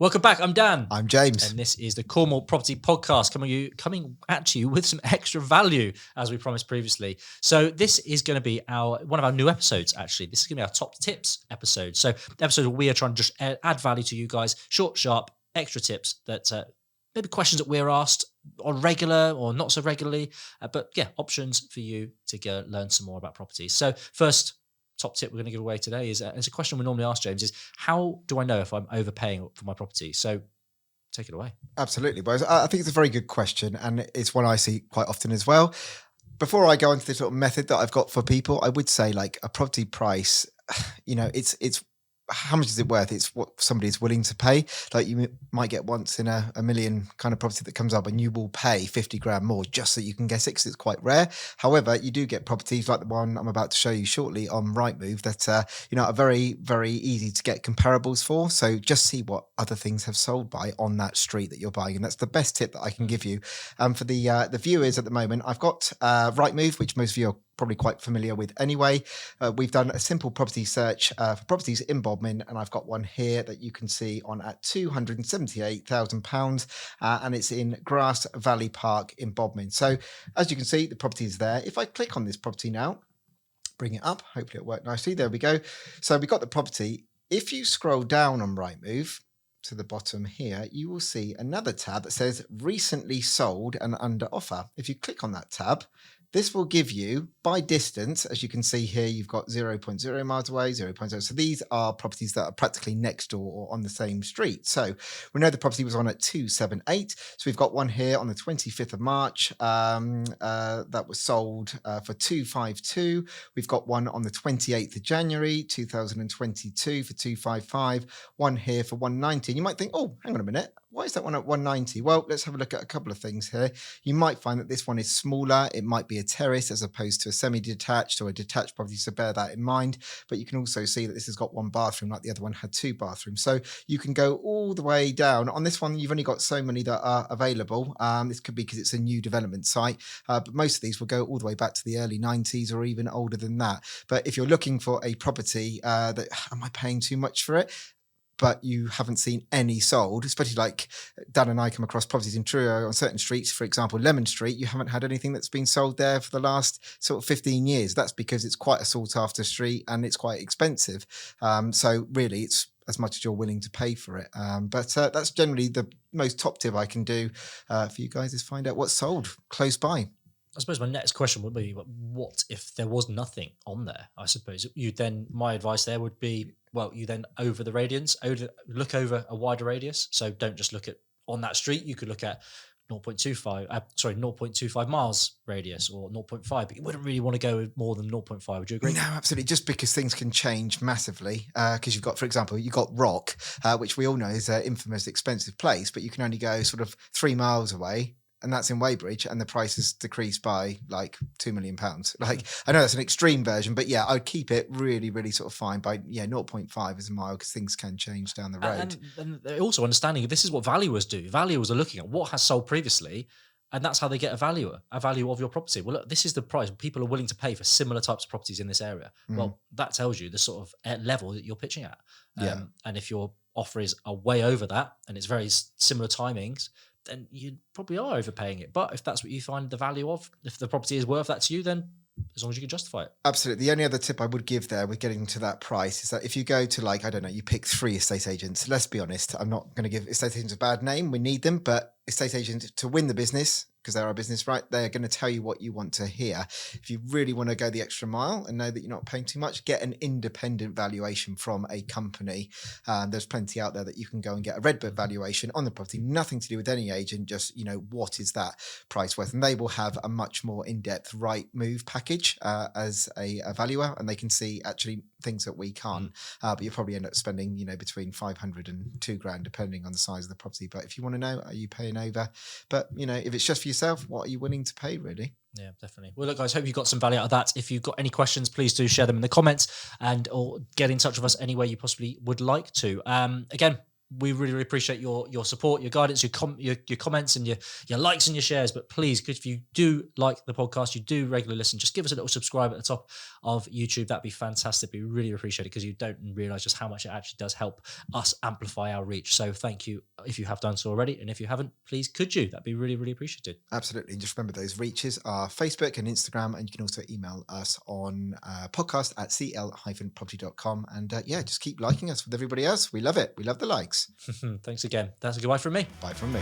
Welcome back. I'm Dan. I'm James. And this is the Cornwall Property Podcast coming at you with some extra value, as we promised previously. So this is going to be one of our new episodes, actually. This is going to be our top tips episode. So the episode where we are trying to just add value to you guys, short, sharp, extra tips that maybe questions that we're asked on regular or not so regularly, but yeah, options for you to go learn some more about properties. So first top tip we're going to give away today is a question we normally ask, James, is how do I know if I'm overpaying for my property? So take it away. Absolutely, boys. I think it's a very good question, and it's one I see quite often as well. Before I go into the sort of method that I've got for people, I would say like a property price, it's how much is it worth? It's what somebody is willing to pay. Like you might get once in a million kind of property that comes up and you will pay 50 grand more just so you can get it, because it's quite rare. However, you do get properties like the one I'm about to show you shortly on Rightmove that, are very, very easy to get comparables for. So just see what other things have sold by on that street that you're buying. And that's the best tip that I can give you. For the viewers at the moment, I've got Rightmove, which most of you are probably quite familiar with anyway. We've done a simple property search for properties in Bodmin, and I've got one here that you can see on at £278,000, and it's in Grass Valley Park in Bodmin. So as you can see, the property is there. If I click on this property now, bring it up, hopefully it'll work nicely. There we go. So we've got the property. If you scroll down on Rightmove to the bottom here, you will see another tab that says recently sold and under offer. If you click on that tab, this will give you, by distance, as you can see here, you've got 0.0 miles away, 0.0. So these are properties that are practically next door or on the same street. So we know the property was on at 278. So we've got one here on the 25th of March that was sold for 252. We've got one on the 28th of January, 2022 for 255. One here for 190. And you might think, oh, hang on a minute. Why is that one at 190? Well, let's have a look at a couple of things here. You might find that this one is smaller. It might be a terrace as opposed to a semi-detached or a detached property, so bear that in mind. But you can also see that this has got one bathroom, like the other one had two bathrooms. So you can go all the way down. On this one, you've only got so many that are available. This could be because it's a new development site, but most of these will go all the way back to the early 90s or even older than that. But if you're looking for a property that, am I paying too much for it? But you haven't seen any sold, especially like Dan and I come across properties in Truro on certain streets, for example, Lemon Street, you haven't had anything that's been sold there for the last sort of 15 years. That's because it's quite a sought after street and it's quite expensive. So really it's as much as you're willing to pay for it. But that's generally the most top tip I can do for you guys, is find out what's sold close by. I suppose my next question would be, what if there was nothing on there? I suppose my advice there would be, well, you then over the radius, look over a wider radius. So don't just look at on that street. You could look at 0.25 miles radius or 0.5, but you wouldn't really want to go more than 0.5. Would you agree? No, absolutely. Just because things can change massively, because you've got, for example, you've got Rock, which we all know is an infamous expensive place, but you can only go sort of 3 miles away. And that's in Weybridge, and the price has decreased by like £2 million. Like, I know that's an extreme version, but yeah, I'd keep it really, really sort of fine by 0.5 as a mile, because things can change down the road. And also understanding this is what valuers do. Valuers are looking at what has sold previously, and that's how they get a value of your property. Well, look, this is the price people are willing to pay for similar types of properties in this area. Well, that tells you the sort of level that you're pitching at. And if your offer is way over that, and it's very similar timings, then you probably are overpaying it. But if that's what you find the value of, if the property is worth that to you, then as long as you can justify it. Absolutely. The only other tip I would give there with getting to that price is that if you go to, like, I don't know, you pick 3 estate agents, let's be honest, I'm not going to give estate agents a bad name. We need them, but estate agents, to win the business, because they're our business, right, they're going to tell you what you want to hear. If you really want to go the extra mile and know that you're not paying too much, get an independent valuation from a company. There's plenty out there that you can go and get a Redbird valuation on the property, nothing to do with any agent, just, what is that price worth? And they will have a much more in-depth Rightmove package as a valuer, and they can see actually things that we can't. But you'll probably end up spending, between 500 and 2 grand, depending on the size of the property. But if you want to know, are you paying over? But, if it's just for yourself, what are you willing to pay, really? Yeah, definitely. Well, look, guys, hope you got some value out of that. If you've got any questions, please do share them in the comments or get in touch with us any way you possibly would like to. Again, we really, really appreciate your support, your guidance, your comments, and your likes and your shares. But please, if you do like the podcast, you do regularly listen, just give us a little subscribe at the top of YouTube. That'd be fantastic. We really appreciate it, because you don't realize just how much it actually does help us amplify our reach. So thank you if you have done so already, and if you haven't, please could you? That'd be really, really appreciated. Absolutely. Just remember, those reaches are Facebook and Instagram, and you can also email us on podcast@cl-property.com. And just keep liking us with everybody else. We love it. We love the likes. Thanks again. That's a goodbye from me. Bye from me.